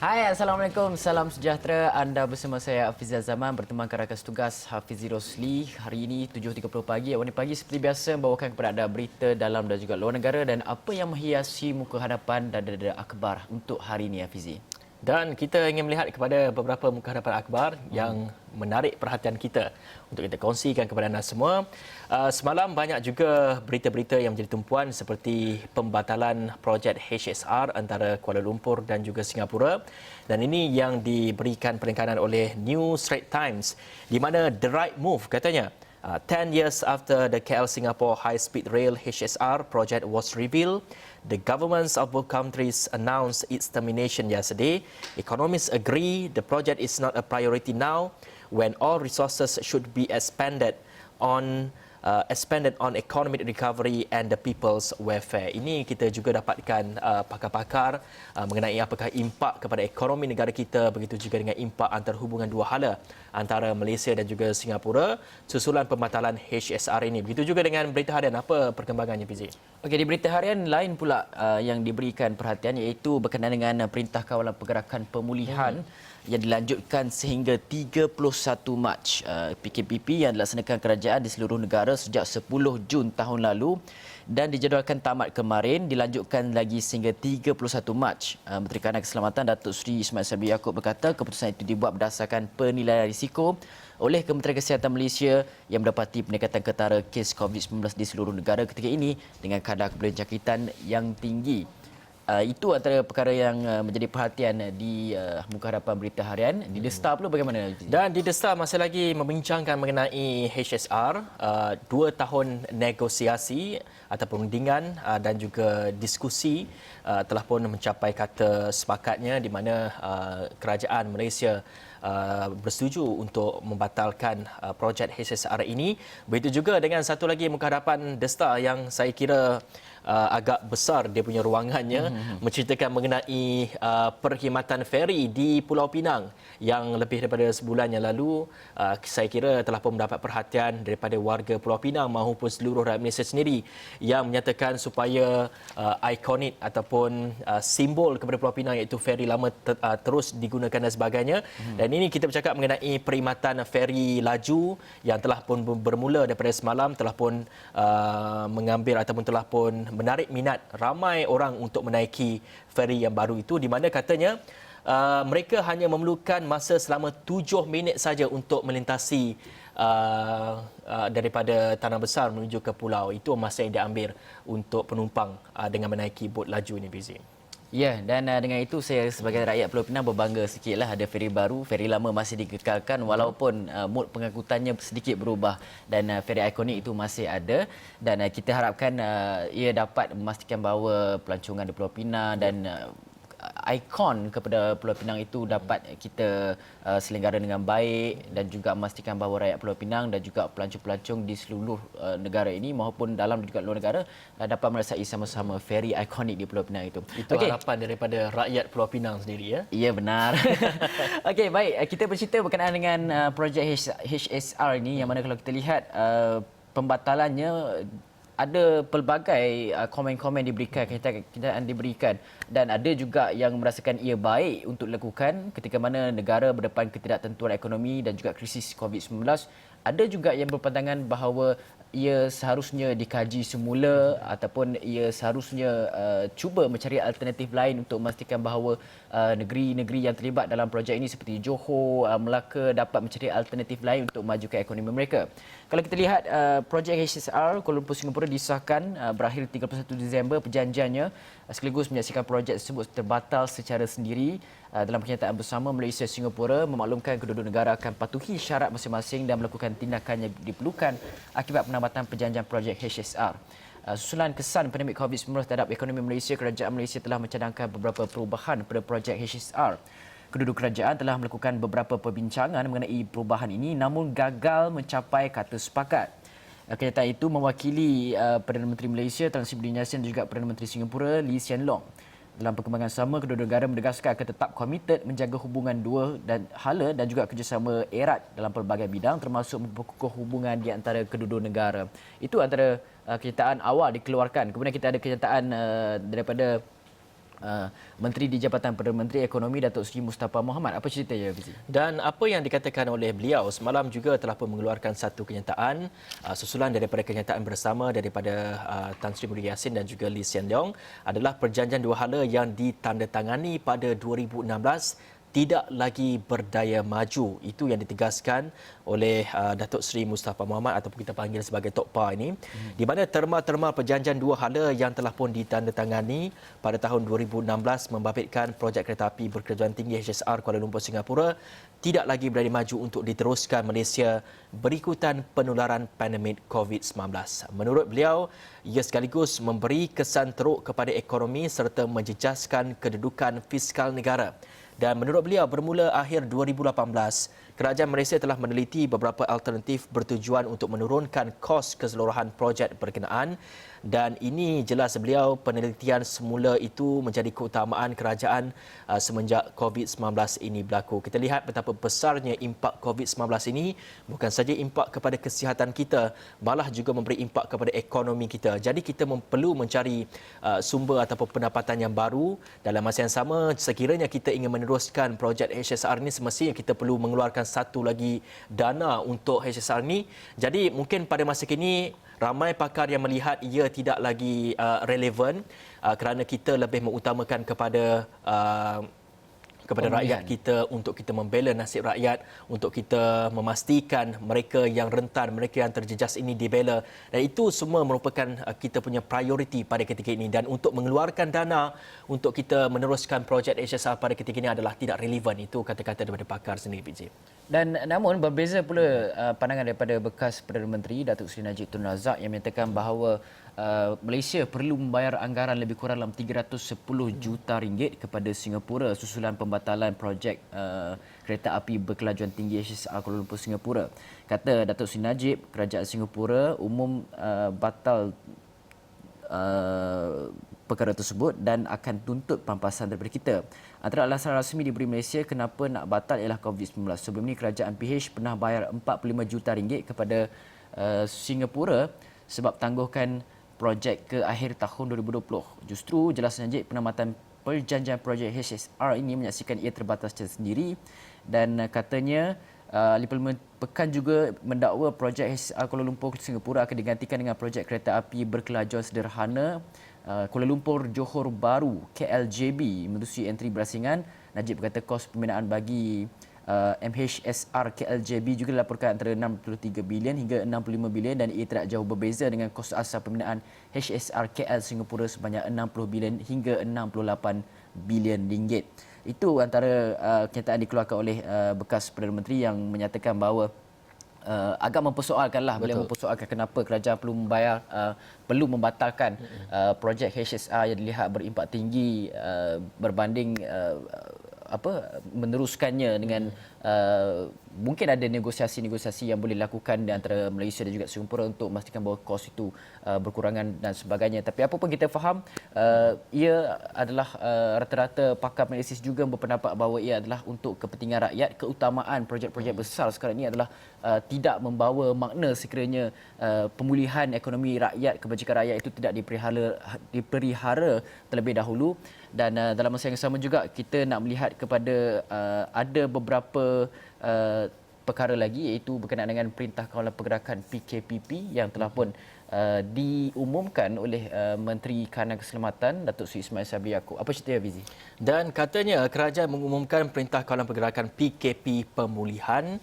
Hai, Assalamualaikum. Salam sejahtera. Anda bersama saya Hafizah Zaman bertemankan rakan setugas Hafizi Rosli. Hari ini 7.30 pagi. Awal pagi seperti biasa membawakan kepada anda berita dalam dan juga luar negara dan apa yang menghiasi muka hadapan dan dada akhbar untuk hari ini, Hafizi. Dan kita ingin melihat kepada beberapa muka hadapan akhbar yang menarik perhatian kita untuk kita kongsikan kepada anda semua. Semalam banyak juga berita-berita yang menjadi tumpuan seperti pembatalan projek HSR antara Kuala Lumpur dan juga Singapura. Dan ini yang diberikan penekanan oleh New Straits Times di mana the right move katanya. 10 years after the KL Singapore High Speed Rail HSR project was revealed, the governments of both countries announced its termination yesterday. Economists agree the project is not a priority now when all resources should be expended on economic recovery and the people's welfare. Ini kita juga dapatkan pakar-pakar mengenai apakah impak kepada ekonomi negara kita, begitu juga dengan impak antara hubungan dua hala antara Malaysia dan juga Singapura susulan pembatalan HSR ini. Begitu juga dengan berita harian, apa perkembangannya, Fizi? Okey, di berita harian lain pula yang diberikan perhatian iaitu berkenaan dengan Perintah Kawalan Pergerakan Pemulihan yang dilanjutkan sehingga 31 Mac. PKPP yang dilaksanakan kerajaan di seluruh negara sejak 10 Jun tahun lalu dan dijadualkan tamat kemarin dilanjutkan lagi sehingga 31 Mac. Menteri Kanan Keselamatan Datuk Seri Ismail Sabri Yaakob berkata keputusan itu dibuat berdasarkan penilaian risiko oleh Kementerian Kesihatan Malaysia yang mendapati peningkatan ketara kes COVID-19 di seluruh negara ketika ini dengan kadar penjangkitan yang tinggi. Itu antara perkara yang menjadi perhatian di muka hadapan berita harian. Di The Star pula bagaimana? Dan di The Star masih lagi membincangkan mengenai HSR, 2 tahun negosiasi ataupun rundingan dan juga diskusi telah pun mencapai kata sepakatnya di mana kerajaan Malaysia bersetuju untuk membatalkan projek HSR ini. Begitu juga dengan satu lagi muka hadapan The Star yang saya kira agak besar dia punya ruangannya, menceritakan mengenai perkhidmatan feri di Pulau Pinang yang lebih daripada sebulan yang lalu saya kira telah pun mendapat perhatian daripada warga Pulau Pinang maupun seluruh rakyat Malaysia sendiri yang menyatakan supaya ikonik ataupun simbol kepada Pulau Pinang iaitu feri lama terus digunakan dan sebagainya. Dan ini kita bercakap mengenai perkhidmatan feri laju yang telah pun bermula daripada semalam, telah pun mengambil ataupun telah pun menarik minat ramai orang untuk menaiki feri yang baru itu, di mana katanya mereka hanya memerlukan masa selama 7 minit saja untuk melintasi daripada Tanah Besar menuju ke pulau. Itu masa yang diambil untuk penumpang dengan menaiki bot laju ini, Fizi. Ya, dan dengan itu saya sebagai rakyat Pulau Pinang berbangga sikitlah ada feri baru. Feri lama masih dikekalkan walaupun mod pengangkutannya sedikit berubah dan feri ikonik itu masih ada dan kita harapkan ia dapat memastikan bahawa pelancongan di Pulau Pinang dan ikon kepada Pulau Pinang itu dapat kita selenggara dengan baik dan juga memastikan bahawa rakyat Pulau Pinang dan juga pelancong-pelancong di seluruh negara ini maupun dalam dan juga luar negara dapat merasai sama-sama feri ikonik di Pulau Pinang itu. Itu harapan daripada rakyat Pulau Pinang sendiri, ya? Ya, benar. Okey, baik. Kita bercerita berkenaan dengan projek HSR ini yang mana kalau kita lihat pembatalannya ada pelbagai komen-komen diberikan, kenyataan diberikan dan ada juga yang merasakan ia baik untuk dilakukan ketika mana negara berdepan ketidaktentuan ekonomi dan juga krisis COVID-19. Ada juga yang berpandangan bahawa ia seharusnya dikaji semula ataupun ia seharusnya cuba mencari alternatif lain untuk memastikan bahawa negeri-negeri yang terlibat dalam projek ini seperti Johor, Melaka dapat mencari alternatif lain untuk majukan ekonomi mereka. Kalau kita lihat projek HSR Kuala Lumpur Singapura disahkan berakhir 31 Disember perjanjiannya sekaligus menyaksikan projek tersebut terbatal secara sendiri. Dalam kenyataan bersama, Malaysia Singapura memaklumkan kedua-dua negara akan patuhi syarat masing-masing dan melakukan tindakan yang diperlukan akibat penambatan perjanjian projek HSR. Susulan kesan pandemik COVID-19 terhadap ekonomi Malaysia, kerajaan Malaysia telah mencadangkan beberapa perubahan pada projek HSR. Kedua-dua kerajaan telah melakukan beberapa perbincangan mengenai perubahan ini namun gagal mencapai kata sepakat. Kenyataan itu mewakili Perdana Menteri Malaysia Tan Sri Budi Yassin dan juga Perdana Menteri Singapura Lee Hsien Loong. Dalam perkembangan sama, kedua negara menegaskan akan tetap komited menjaga hubungan dua dan hala dan juga kerjasama erat dalam pelbagai bidang termasuk memperkukuh hubungan di antara kedua negara. Itu antara kenyataan awal dikeluarkan. Kemudian kita ada kenyataan daripada Menteri di Jabatan Perdana Menteri Ekonomi Datuk Seri Mustafa Mohamed. Apa ceritanya, Fizi? Dan apa yang dikatakan oleh beliau semalam juga telah pun mengeluarkan satu kenyataan susulan daripada kenyataan bersama daripada Tan Sri Muhyiddin Yassin dan juga Lee Hsien Loong adalah perjanjian dua hala yang ditandatangani pada 2016 tidak lagi berdaya maju. Itu yang ditegaskan oleh Datuk Seri Mustafa Mohamed ataupun kita panggil sebagai Tok Pa ini, di mana terma-terma perjanjian dua hala yang telah pun ditandatangani pada tahun 2016 membabitkan projek kereta api berkelanjutan tinggi HSR Kuala Lumpur Singapura tidak lagi berdaya maju untuk diteruskan Malaysia berikutan penularan pandemik COVID-19. Menurut beliau, ia sekaligus memberi kesan teruk kepada ekonomi serta menjejaskan kedudukan fiskal negara. Dan menurut beliau, bermula akhir 2018, kerajaan Malaysia telah meneliti beberapa alternatif bertujuan untuk menurunkan kos keseluruhan projek berkenaan, dan ini jelas beliau penelitian semula itu menjadi keutamaan kerajaan semenjak COVID-19 ini berlaku. Kita lihat betapa besarnya impak COVID-19 ini, bukan saja impak kepada kesihatan kita, malah juga memberi impak kepada ekonomi kita. Jadi kita perlu mencari sumber ataupun pendapatan yang baru. Dalam masa yang sama, sekiranya kita ingin meneruskan projek HSR ini, semestinya kita perlu mengeluarkan satu lagi dana untuk HSR ini. Jadi mungkin pada masa kini ramai pakar yang melihat ia tidak lagi relevan kerana kita lebih mengutamakan kepada rakyat kita, untuk kita membela nasib rakyat, untuk kita memastikan mereka yang rentan, mereka yang terjejas ini dibela, dan itu semua merupakan kita punya prioriti pada ketika ini. Dan untuk mengeluarkan dana untuk kita meneruskan projek HSR pada ketika ini adalah tidak relevan. Itu kata-kata daripada pakar sendiri, PJ. Dan namun berbeza pula pandangan daripada bekas Perdana Menteri Datuk Seri Najib Tun Razak yang menyatakan bahawa Malaysia perlu membayar anggaran lebih kurang dalam 310 juta ringgit kepada Singapura susulan pembatalan projek kereta api berkelajuan tinggi HSR Kuala Lumpur Singapura. Kata Datuk Seri Najib, kerajaan Singapura umum batal perkara tersebut dan akan tuntut pampasan daripada kita. Antara alasan rasmi diberi Malaysia kenapa nak batal ialah COVID-19. Sebelum ini kerajaan PH pernah bayar 45 juta ringgit kepada Singapura sebab tangguhkan projek ke akhir tahun 2020. Justru jelas Najib penamatan perjanjian projek HSR ini menyaksikan ia terbatas secara sendiri, dan katanya Ahli Parlimen Pekan juga mendakwa projek HSR Kuala Lumpur Singapura akan digantikan dengan projek kereta api berkelajuan sederhana Kuala Lumpur Johor Bahru KLJB menerusi entry berasingan. Najib berkata kos pembinaan bagi MHSR KLJB juga dilaporkan antara 63 bilion hingga 65 bilion, dan ia tidak jauh berbeza dengan kos asal pembinaan HSR KL Singapura sebanyak 60 bilion hingga 68 bilion ringgit. Itu antara kenyataan dikeluarkan oleh bekas Perdana Menteri yang menyatakan bahawa agak mempersoalkanlah. Beliau mempersoalkan kenapa kerajaan perlu membatalkan projek HSR yang dilihat berimpak tinggi berbanding meneruskannya dengan mungkin ada negosiasi-negosiasi yang boleh dilakukan di antara Malaysia dan juga Singapura untuk memastikan bahawa kos itu berkurangan dan sebagainya. Tapi apa pun kita faham, ia adalah rata-rata pakar analisis juga berpendapat bahawa ia adalah untuk kepentingan rakyat. Keutamaan projek-projek besar sekarang ini adalah tidak membawa makna sekiranya pemulihan ekonomi rakyat, kebajikan rakyat itu tidak diperihara terlebih dahulu. Dan dalam masa yang sama juga kita nak melihat kepada ada beberapa perkara lagi, iaitu berkenaan dengan Perintah Kawalan Pergerakan PKPP yang telah pun diumumkan oleh Menteri Kanan Keselamatan Datuk Seri Ismail Sabri Yaakob. Apa cerita Fizi? Dan katanya kerajaan mengumumkan Perintah Kawalan Pergerakan PKP Pemulihan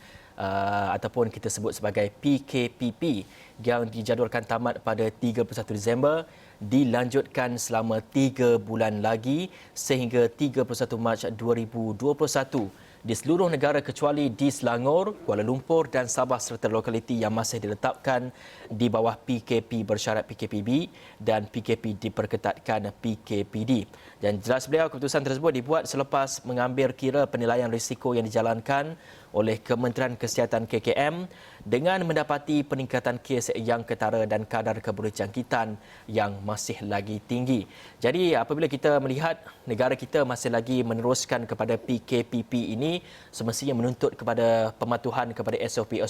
ataupun kita sebut sebagai PKPP yang dijadualkan tamat pada 31 Disember dilanjutkan selama 3 bulan lagi sehingga 31 Mac 2021 di seluruh negara kecuali di Selangor, Kuala Lumpur dan Sabah serta lokaliti yang masih diletakkan di bawah PKP bersyarat PKPB dan PKP diperketatkan PKPD. Dan jelas beliau keputusan tersebut dibuat selepas mengambil kira penilaian risiko yang dijalankan oleh Kementerian Kesihatan KKM dengan mendapati peningkatan kes yang ketara dan kadar keberjangkitan yang masih lagi tinggi. Jadi apabila kita melihat negara kita masih lagi meneruskan kepada PKPP ini, ini semestinya menuntut kepada pematuhan kepada SOP.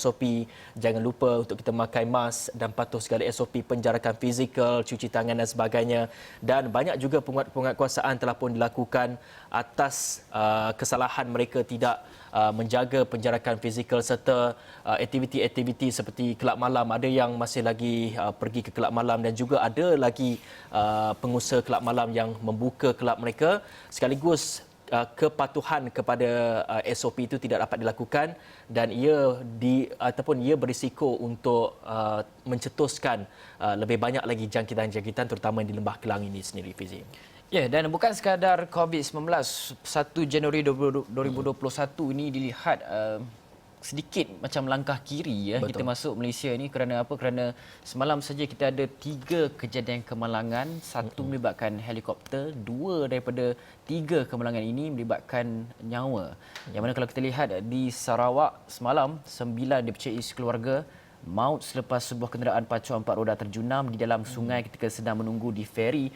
Jangan lupa untuk kita memakai mask dan patuh segala SOP penjarakan fizikal, cuci tangan dan sebagainya. Dan banyak juga penguatkuasaan telah pun dilakukan atas kesalahan mereka tidak menjaga penjarakan fizikal serta aktiviti-aktiviti seperti kelab malam. Ada yang masih lagi pergi ke kelab malam dan juga ada lagi pengusaha kelab malam yang membuka kelab mereka, sekaligus kepatuhan kepada SOP itu tidak dapat dilakukan dan ia berisiko untuk mencetuskan lebih banyak lagi jangkitan-jangkitan terutama di Lembah Kelang ini sendiri, Fizi. Ya, dan bukan sekadar COVID-19, 1 Januari 2021 ini dilihat sedikit macam langkah kiri ya. Kita masuk Malaysia ni kerana apa? Kerana semalam saja kita ada 3 kejadian kemalangan, 1 melibatkan helikopter, 2 daripada 3 kemalangan ini melibatkan nyawa. Yang mana kalau kita lihat di Sarawak semalam 9 dipercayai sekeluarga maut selepas sebuah kenderaan pacuan 4 roda terjunam di dalam sungai ketika sedang menunggu di feri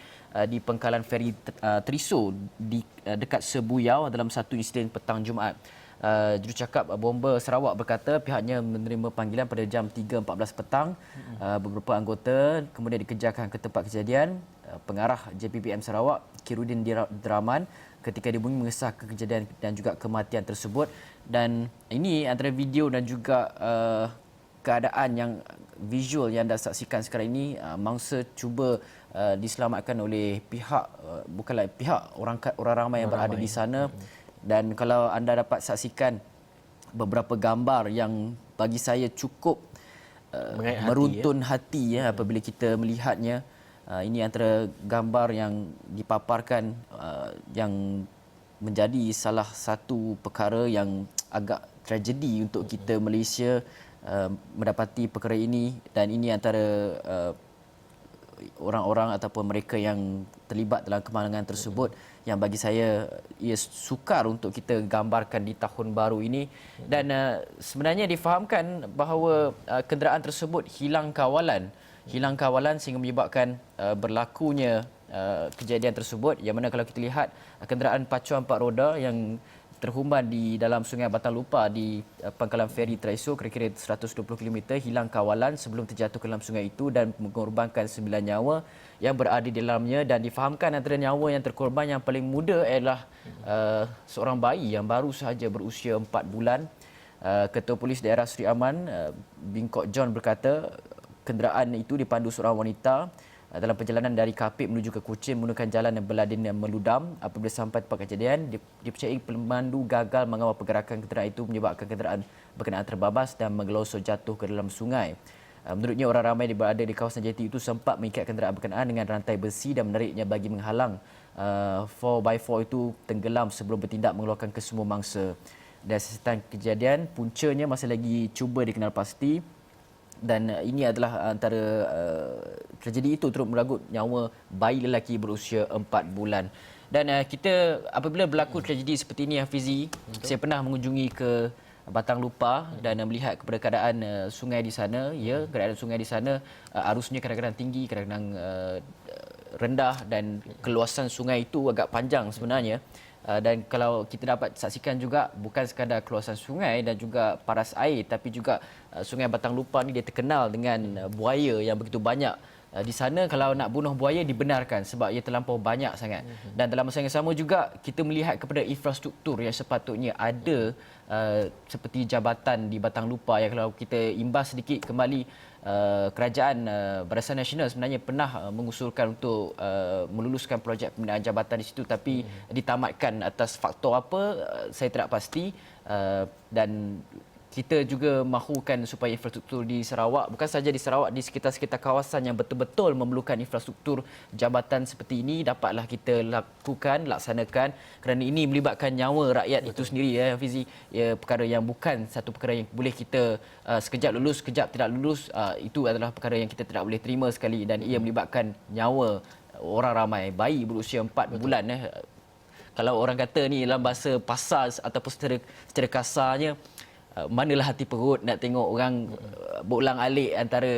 di pangkalan feri Triso di dekat Sebuyau dalam satu insiden petang Jumaat. Jurucakap Bomba Sarawak berkata pihaknya menerima panggilan pada jam 3.14 petang. Beberapa anggota kemudian dikejarkan ke tempat kejadian. Pengarah JPPM Sarawak, Kirudin Draman, ketika dibunyi mengesahkan kejadian dan juga kematian tersebut. Dan ini antara video dan juga keadaan yang visual yang anda saksikan sekarang ini, mangsa cuba diselamatkan oleh pihak bukanlah pihak orang ramai yang berada di sana. Dan kalau anda dapat saksikan beberapa gambar yang bagi saya cukup meruntun hati ya apabila kita melihatnya. Ini antara gambar yang dipaparkan yang menjadi salah satu perkara yang agak tragedi untuk kita Malaysia mendapati perkara ini, dan ini antara orang-orang ataupun mereka yang terlibat dalam kemalangan tersebut yang bagi saya ia sukar untuk kita gambarkan di tahun baru ini. Dan sebenarnya difahamkan bahawa kenderaan tersebut hilang kawalan sehingga menyebabkan berlakunya kejadian tersebut, yang mana kalau kita lihat kenderaan pacuan 4 roda yang terhumban di dalam Sungai Batang Lupa di pangkalan feri Traiso kira-kira 120 km hilang kawalan sebelum terjatuh ke dalam sungai itu dan mengorbankan 9 nyawa yang berada di dalamnya. Dan difahamkan antara nyawa yang terkorban yang paling muda adalah seorang bayi yang baru sahaja berusia 4 bulan. Ketua Polis Daerah Seri Aman Bingkok John berkata kenderaan itu dipandu seorang wanita dalam perjalanan dari Kapit menuju ke Kuching menggunakan jalan yang berladin yang meludam. Apabila sampai tempat kejadian, dipercayai pemandu gagal mengawal pergerakan kenderaan itu menyebabkan kenderaan berkenaan terbabas dan menggelosor jatuh ke dalam sungai. Menurutnya orang ramai yang berada di kawasan jeti itu sempat mengikat kenderaan berkenaan dengan rantai besi dan menariknya bagi menghalang 4x4 itu tenggelam sebelum bertindak mengeluarkan kesemua mangsa. Dan sesudah kejadian, puncanya masih lagi cuba dikenal pasti. Dan ini adalah antara tragedi itu turut meragut nyawa bayi lelaki berusia 4 bulan. Dan kita apabila berlaku tragedi seperti ini, Hafizi, saya pernah mengunjungi ke Batang Lupa dan melihat kepada keadaan sungai di sana. Ya, keadaan sungai di sana arusnya kadang-kadang tinggi, kadang-kadang rendah, dan keluasan sungai itu agak panjang sebenarnya. Dan kalau kita dapat saksikan juga bukan sekadar keluasan sungai dan juga paras air, tapi juga Sungai Batang Lupa ni dia terkenal dengan buaya yang begitu banyak. Di sana kalau nak bunuh buaya dibenarkan sebab ia terlampau banyak sangat. Dan dalam masa yang sama juga kita melihat kepada infrastruktur yang sepatutnya ada seperti jabatan di Batang Lupa yang kalau kita imbas sedikit kembali, kerajaan Barisan Nasional sebenarnya pernah mengusulkan untuk meluluskan projek pembinaan jabatan di situ, tapi ditamatkan atas faktor apa saya tidak pasti. Dan kita juga mahukan supaya infrastruktur di Sarawak, bukan saja di Sarawak, di sekitar-sekitar kawasan yang betul-betul memerlukan infrastruktur jabatan seperti ini dapatlah kita laksanakan, kerana ini melibatkan nyawa rakyat itu sendiri ya Fizi. Ya, perkara yang bukan satu perkara yang boleh kita sekejap lulus, sekejap tidak lulus. Itu adalah perkara yang kita tidak boleh terima sekali, dan ia melibatkan nyawa orang ramai, bayi berusia 4 bulan. Kalau orang kata ni dalam bahasa pasar ataupun secara kasarnya, manalah hati perut nak tengok orang berulang-alik antara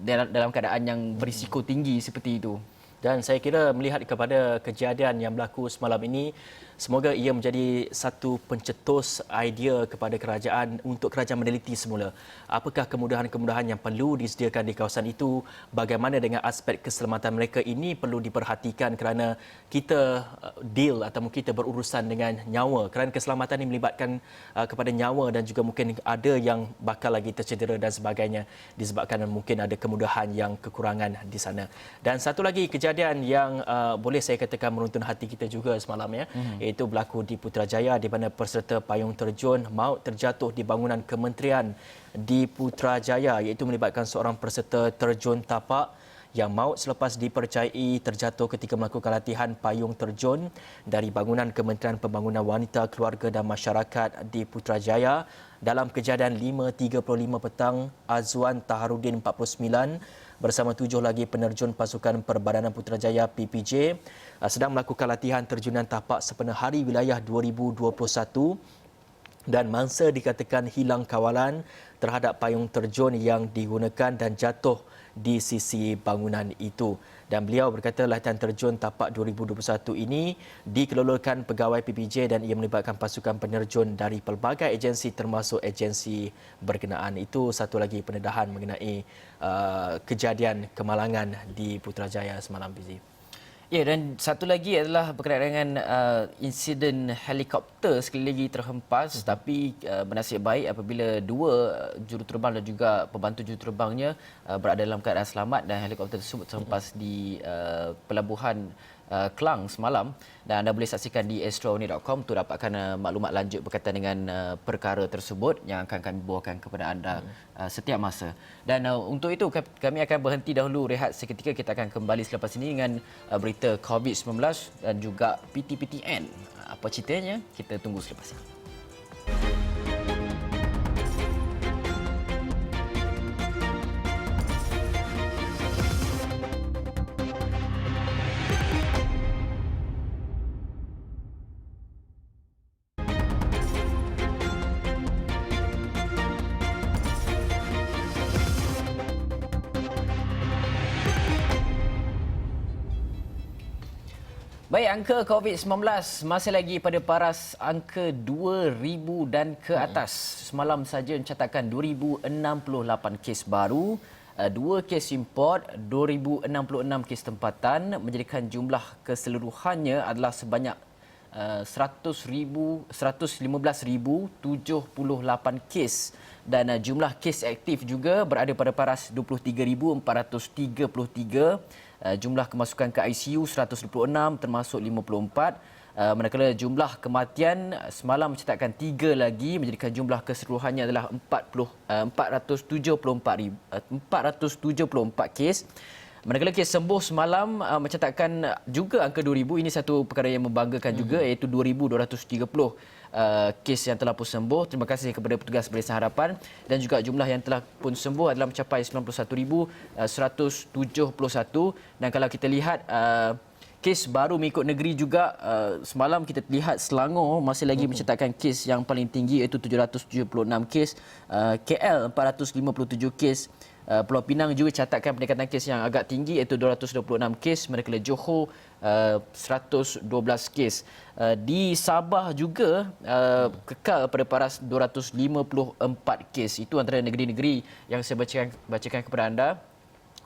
dalam keadaan yang berisiko tinggi seperti itu. Dan saya kira melihat kepada kejadian yang berlaku semalam ini, Semoga ia menjadi satu pencetus idea kepada kerajaan untuk kerajaan meneliti semula apakah kemudahan-kemudahan yang perlu disediakan di kawasan itu, bagaimana dengan aspek keselamatan mereka ini perlu diperhatikan kerana kita deal atau kita berurusan dengan nyawa, kerana keselamatan ini melibatkan kepada nyawa dan juga mungkin ada yang bakal lagi tercedera dan sebagainya disebabkan mungkin ada kemudahan yang kekurangan di sana. Dan satu lagi kejadian yang boleh saya katakan meruntun hati kita juga semalam ya, iaitu berlaku di Putrajaya di mana peserta payung terjun maut terjatuh di bangunan kementerian di Putrajaya, iaitu melibatkan seorang peserta terjun tapak yang maut selepas dipercayai terjatuh ketika melakukan latihan payung terjun dari bangunan Kementerian Pembangunan Wanita, Keluarga dan Masyarakat di Putrajaya. Dalam kejadian 5.35 petang, Azwan Taharudin 49 bersama 7 lagi penerjun pasukan Perbadanan Putrajaya PPJ sedang melakukan latihan terjunan tapak sepenuh hari wilayah 2021 dan mangsa dikatakan hilang kawalan terhadap payung terjun yang digunakan dan jatuh di sisi bangunan itu. Dan beliau berkata latihan terjun tapak 2021 ini dikelolakan pegawai PPJ dan ia melibatkan pasukan penerjun dari pelbagai agensi termasuk agensi berkenaan. Itu satu lagi pendedahan mengenai kejadian kemalangan di Putrajaya semalam, Fizi. Ya, dan satu lagi adalah berkenaan dengan insiden helikopter sekali lagi terhempas, tapi bernasib baik apabila dua juruterbang dan juga pembantu juruterbangnya berada dalam keadaan selamat dan helikopter tersebut terhempas di pelabuhan Kelang semalam, dan anda boleh saksikan di astronews.com untuk dapatkan maklumat lanjut berkaitan dengan perkara tersebut yang akan kami bawakan kepada anda setiap masa. Dan untuk itu kami akan berhenti dahulu rehat seketika. Kita akan kembali selepas ini dengan berita COVID-19 dan juga PTPTN. Apa ceritanya? Kita tunggu selepas ini. Baik, angka COVID-19 masih lagi pada paras angka 2,000 dan ke atas. Semalam saja mencatatkan 2,068 kes baru, 2 kes import, 2,066 kes tempatan, menjadikan jumlah keseluruhannya adalah sebanyak 115,078 kes, dan jumlah kes aktif juga berada pada paras 23,433. Jumlah kemasukan ke ICU 126 termasuk 54. Manakala jumlah kematian semalam mencatatkan 3 lagi, menjadikan jumlah keseluruhannya adalah 474 kes. Manakala kes sembuh semalam mencatatkan juga angka 2,000. Ini satu perkara yang membanggakan juga, iaitu 2,230 kes yang telah pun sembuh. Terima kasih kepada petugas Barisan Harapan, dan juga jumlah yang telah pun sembuh adalah mencapai 91,171. Dan kalau kita lihat kes baru mengikut negeri juga, semalam kita lihat Selangor masih lagi mencatatkan kes yang paling tinggi, iaitu 776 kes, KL 457 kes. Pulau Pinang juga catatkan peningkatan kes yang agak tinggi, iaitu 226 kes, manakala Johor 112 kes. Di Sabah juga kekal pada paras 254 kes. Itu antara negeri-negeri yang saya bacakan kepada anda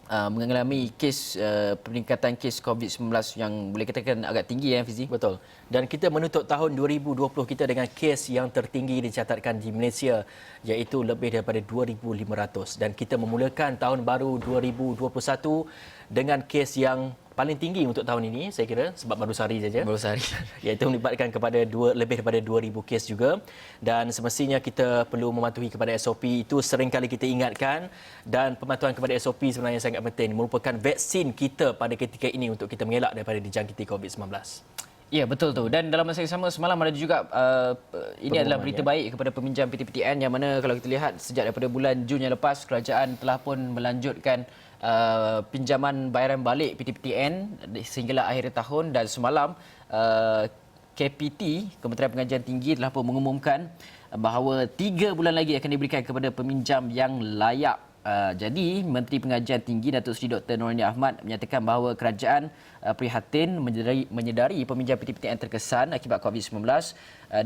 mengalami kes peningkatan kes COVID-19 yang boleh katakan agak tinggi, ya Fizi. Betul. Dan kita menutup tahun 2020 kita dengan kes yang tertinggi dicatatkan di Malaysia, iaitu lebih daripada 2,500, dan kita memulakan tahun baru 2021 dengan kes yang paling tinggi untuk tahun ini, saya kira, sebab baru sehari saja. Baru sehari. Iaitu melibatkan kepada lebih daripada 2,000 kes juga. Dan semestinya kita perlu mematuhi kepada SOP. Itu sering kali kita ingatkan, dan pematuhan kepada SOP sebenarnya sangat penting. Merupakan vaksin kita pada ketika ini untuk kita mengelak daripada dijangkiti COVID-19. Ya, betul tu. Dan dalam masa yang sama semalam ada juga ini adalah berita baik kepada peminjam PTPTN, yang mana kalau kita lihat sejak daripada bulan Jun yang lepas, kerajaan telah pun melanjutkan pinjaman bayaran balik PTPTN sehinggalah akhir tahun. Dan semalam KPT, Kementerian Pengajian Tinggi, telah pun mengumumkan bahawa 3 bulan lagi akan diberikan kepada peminjam yang layak Jadi Menteri Pengajian Tinggi Datuk Seri Dr. Norini Ahmad menyatakan bahawa kerajaan prihatin menyedari peminjam PTPTN terkesan akibat COVID-19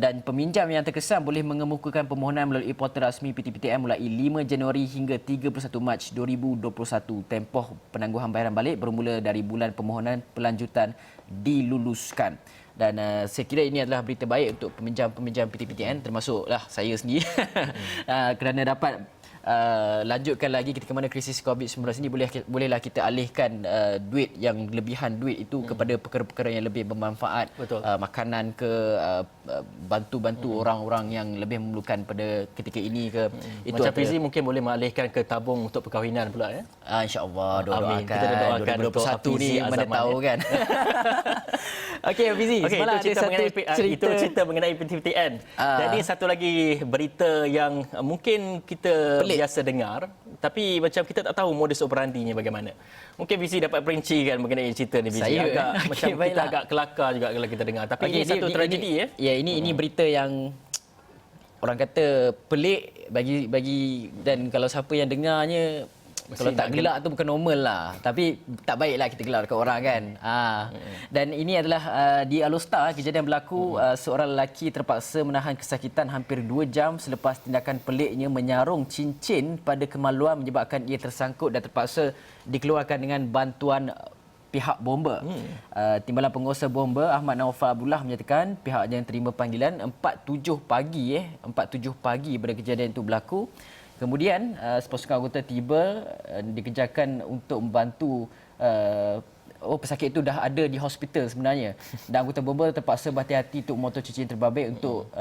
dan peminjam yang terkesan boleh mengemukakan permohonan melalui portal rasmi PTPTN mulai 5 Januari hingga 31 Mac 2021. Tempoh penangguhan bayaran balik bermula dari bulan permohonan pelanjutan diluluskan. Dan saya kira ini adalah berita baik untuk peminjam-peminjam PTPTN termasuklah saya sendiri kerana dapat lanjutkan lagi ketika mana krisis COVID-19 ini bolehlah kita alihkan duit yang lebihan duit itu kepada perkara-perkara yang lebih bermanfaat. Betul. Makanan ke bantu-bantu orang-orang yang lebih memerlukan pada ketika ini ke itu Macam Fizi mungkin boleh mengalihkan ke tabung untuk perkahwinan pula ya. InsyaAllah Amin. Kita doakan 2021 ni mana Azaman, tahu kan. Okey Fizi, semalam itu cerita ada satu cerita. itu cerita mengenai PTPTN. Jadi satu lagi berita yang mungkin kita biasa dengar tapi macam kita tak tahu modus operandinya bagaimana. Mungkin Fizi dapat perincikan mengenai cerita ni Fizi. Saya Agak macam kita baiklah. agak kelakar juga kalau kita dengar. Tapi ini satu tragedi ya. Ya, ini berita yang orang kata pelik bagi dan kalau siapa yang dengarnya kalau tak gelak tu bukan normal lah. Tapi tak baiklah kita gelak dekat orang kan. Dan ini adalah di Alostar, kejadian berlaku seorang lelaki terpaksa menahan kesakitan hampir 2 jam selepas tindakan peliknya menyarung cincin pada kemaluan menyebabkan ia tersangkut dan terpaksa dikeluarkan dengan bantuan pihak bomba. Timbalan Pengurusan Bomba Ahmad Naufal Abdullah menyatakan pihaknya terima panggilan 4:07 pagi pada kejadian itu berlaku. Kemudian sepasukan anggota tiba dikejarkan untuk membantu pesakit itu dah ada di hospital sebenarnya. Dan anggota bomba terpaksa berhati-hati untuk memotong cincin terbabit untuk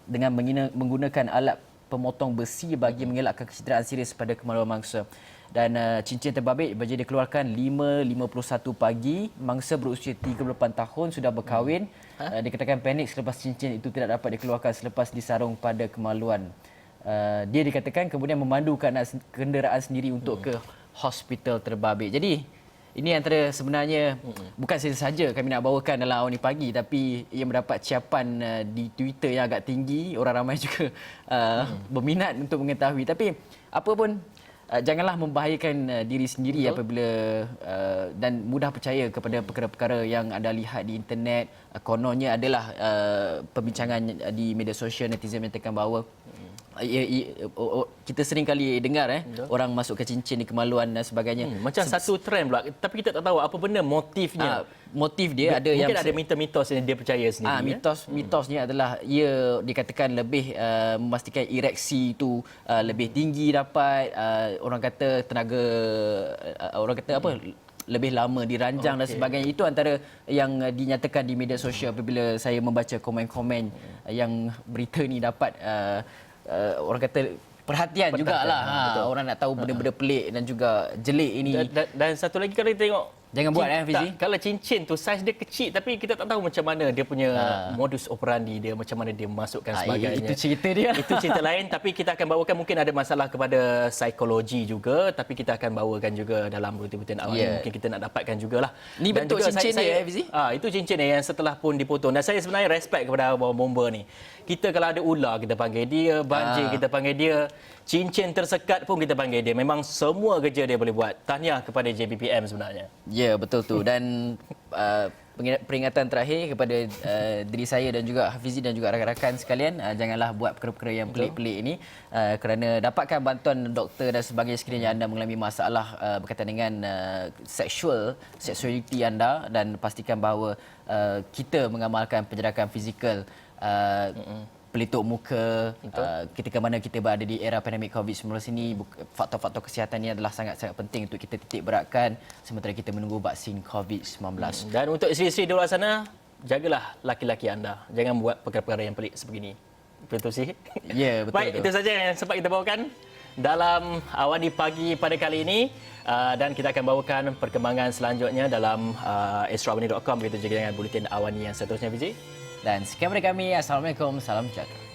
dengan menggunakan alat pemotong besi bagi mengelakkan kecederaan serius pada kemaluan mangsa. Dan cincin terbabit baru dikeluarkan 5:51 pagi. Mangsa berusia 38 tahun sudah berkahwin. Dikatakan panik selepas cincin itu tidak dapat dikeluarkan selepas disarung pada kemaluan. Dia dikatakan kemudian memandu kenderaan sendiri untuk ke hospital terbabit. Jadi ini antara sebenarnya bukan saja kami nak bawakan dalam awal ni pagi tapi ia mendapat ciapan di Twitter yang agak tinggi. Orang ramai juga berminat untuk mengetahui. Tapi apa pun janganlah membahayakan diri sendiri apabila dan mudah percaya kepada perkara-perkara yang anda lihat di internet. Kononnya adalah perbincangan di media sosial, netizen menyatakan bahawa kita sering kali dengar orang masukkan cincin di kemaluan dan sebagainya. Macam satu trend pula. Tapi kita tak tahu apa benda motifnya. Motif dia ada yang mungkin ada mitos-mitos yang dia percaya sendiri. Mitosnya adalah ia dikatakan lebih memastikan ereksi itu lebih tinggi dapat, orang kata tenaga orang kata apa, lebih lama diranjang dan sebagainya. Itu antara yang dinyatakan di media sosial apabila saya membaca komen-komen yang berita ni dapat orang kata perhatian jugalah. Orang nak tahu benda-benda pelik dan juga jelik ini. Dan satu lagi kalau kita tengok, jangan buat Fizi. Kalau cincin tu saiz dia kecil tapi kita tak tahu macam mana dia punya modus operandi dia, macam mana dia memasukkan sebagainya. Itu cerita dia. Itu cerita lain tapi kita akan bawakan, mungkin ada masalah kepada psikologi juga tapi kita akan bawakan juga dalam rutin-rutin awal ni. Mungkin kita nak dapatkan jugalah. Ni bentuk cincin dia Fizi. Itu cincin dia yang setelah pun dipotong. Dan saya sebenarnya respect kepada abang bomba ni. Kita kalau ada ular kita panggil dia, banjir kita panggil dia, cincin tersekat pun kita panggil dia. Memang semua kerja dia boleh buat. Tahniah kepada JBPM sebenarnya. Ya, betul tu. Dan peringatan terakhir kepada diri saya dan juga Hafizi dan juga rakan-rakan sekalian, janganlah buat perkara-perkara yang pelik-pelik ini kerana dapatkan bantuan doktor dan sebagainya sekiranya anda mengalami masalah berkaitan dengan seksualiti anda, dan pastikan bahawa kita mengamalkan penjarakan fizikal, pelitup muka ketika mana kita berada di era pandemik COVID-19 ini. Faktor-faktor kesihatan ini adalah sangat-sangat penting untuk kita titik beratkan sementara kita menunggu vaksin COVID-19. Dan untuk isteri-isteri di luar sana, jagalah laki-laki anda. Jangan buat perkara-perkara yang pelik sebegini. Betul sih? Ya, betul. Baik, itu saja yang sempat kita bawakan dalam Awani Pagi pada kali ini. Dan kita akan bawakan perkembangan selanjutnya dalam astrawani.com. Begitu juga dengan buletin Awani yang seterusnya, Fizi. Dan sekian dari kami. Assalamualaikum. Salam sejahtera.